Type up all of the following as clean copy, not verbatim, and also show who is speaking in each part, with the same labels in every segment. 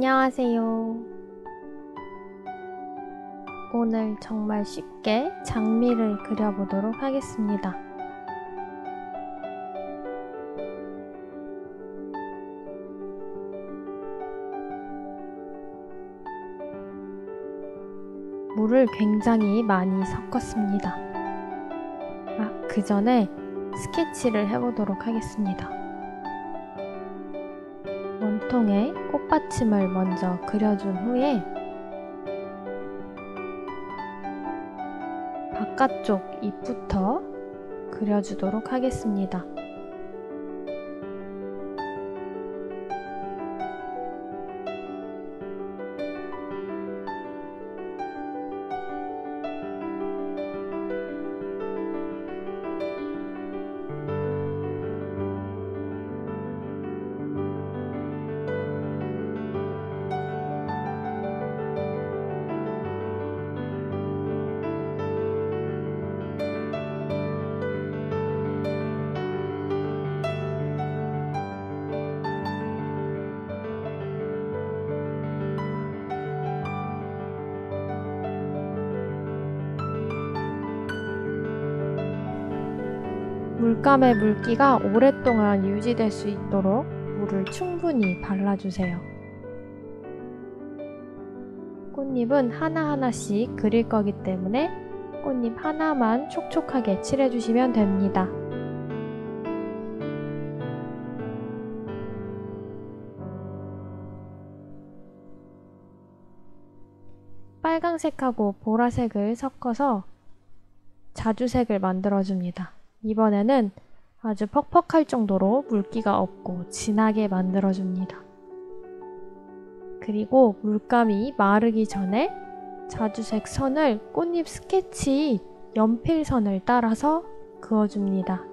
Speaker 1: 안녕하세요. 오늘 정말 쉽게 장미를 그려보도록 하겠습니다. 물을 굉장히 많이 섞었습니다. 그 전에 스케치를 해보도록 하겠습니다. 원통에 꽃받침을 먼저 그려준 후에 바깥쪽 잎부터 그려주도록 하겠습니다. 물감의 물기가 오랫동안 유지될 수 있도록 물을 충분히 발라주세요. 꽃잎은 하나하나씩 그릴 거기 때문에 꽃잎 하나만 촉촉하게 칠해주시면 됩니다. 빨강색하고 보라색을 섞어서 자주색을 만들어줍니다. 이번에는 아주 퍽퍽할 정도로 물기가 없고 진하게 만들어줍니다. 그리고 물감이 마르기 전에 자주색 선을 꽃잎 스케치 연필선을 따라서 그어줍니다.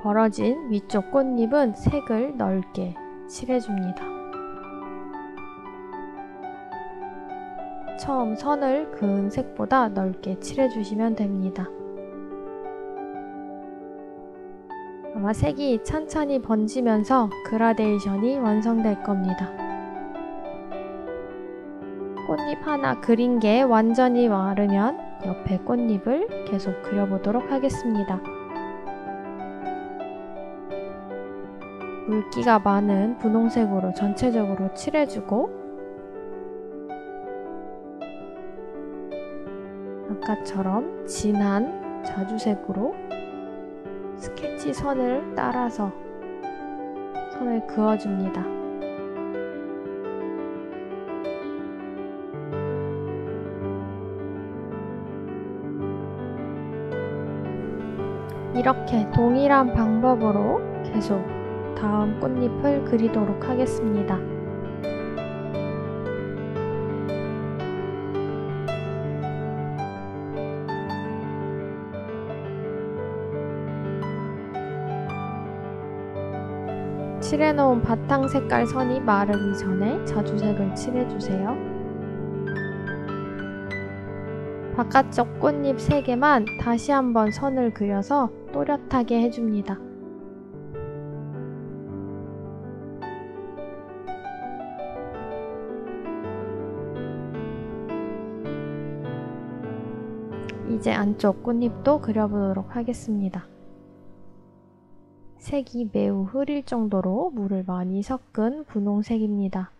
Speaker 1: 벌어진 위쪽 꽃잎은 색을 넓게 칠해줍니다. 처음 선을 그은 색보다 넓게 칠해주시면 됩니다. 아마 색이 찬찬히 번지면서 그라데이션이 완성될 겁니다. 꽃잎 하나 그린 게 완전히 마르면 옆에 꽃잎을 계속 그려보도록 하겠습니다. 물기가 많은 분홍색으로 전체적으로 칠해주고 아까처럼 진한 자주색으로 스케치 선을 따라서 선을 그어줍니다. 이렇게 동일한 방법으로 계속 다음 꽃잎을 그리도록 하겠습니다. 칠해놓은 바탕 색깔 선이 마르기 전에 자주색을 칠해주세요. 바깥쪽 꽃잎 3개만 다시 한번 선을 그려서 또렷하게 해줍니다. 이제 안쪽 꽃잎도 그려보도록 하겠습니다. 색이 매우 흐릴 정도로 물을 많이 섞은 분홍색입니다.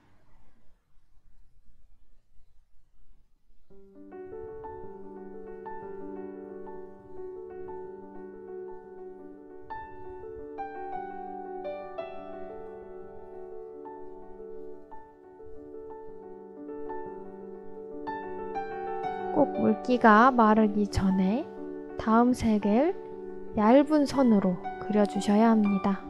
Speaker 1: 꼭 물기가 마르기 전에 다음 색을 얇은 선으로 그려주셔야 합니다.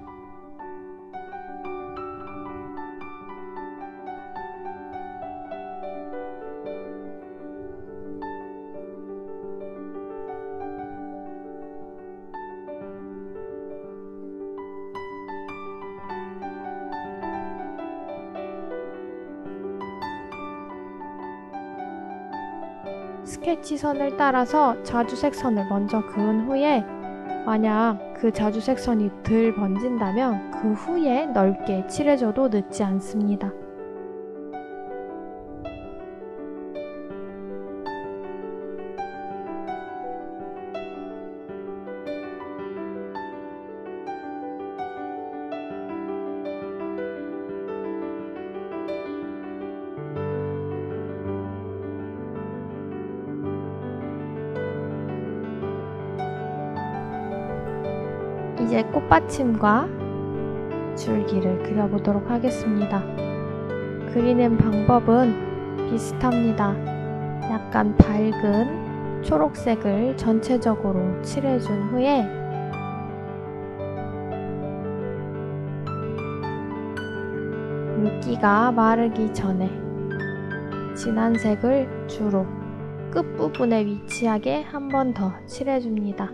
Speaker 1: 스케치 선을 따라서 자주색 선을 먼저 그은 후에 만약 그 자주색 선이 덜 번진다면 그 후에 넓게 칠해줘도 늦지 않습니다. 이제 꽃받침과 줄기를 그려보도록 하겠습니다. 그리는 방법은 비슷합니다. 약간 밝은 초록색을 전체적으로 칠해준 후에 물기가 마르기 전에 진한 색을 주로 끝부분에 위치하게 한 번 더 칠해줍니다.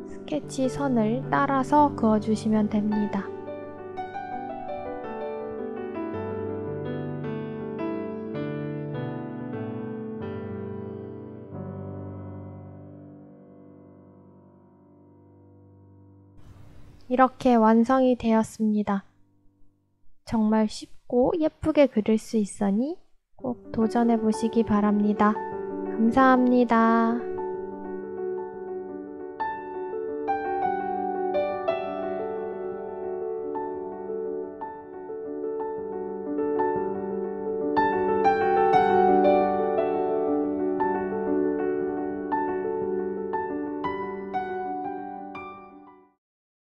Speaker 1: 스케치 선을 따라서 그어주시면 됩니다. 이렇게 완성이 되었습니다. 정말 쉽고 예쁘게 그릴 수 있으니 꼭 도전해 보시기 바랍니다. 감사합니다.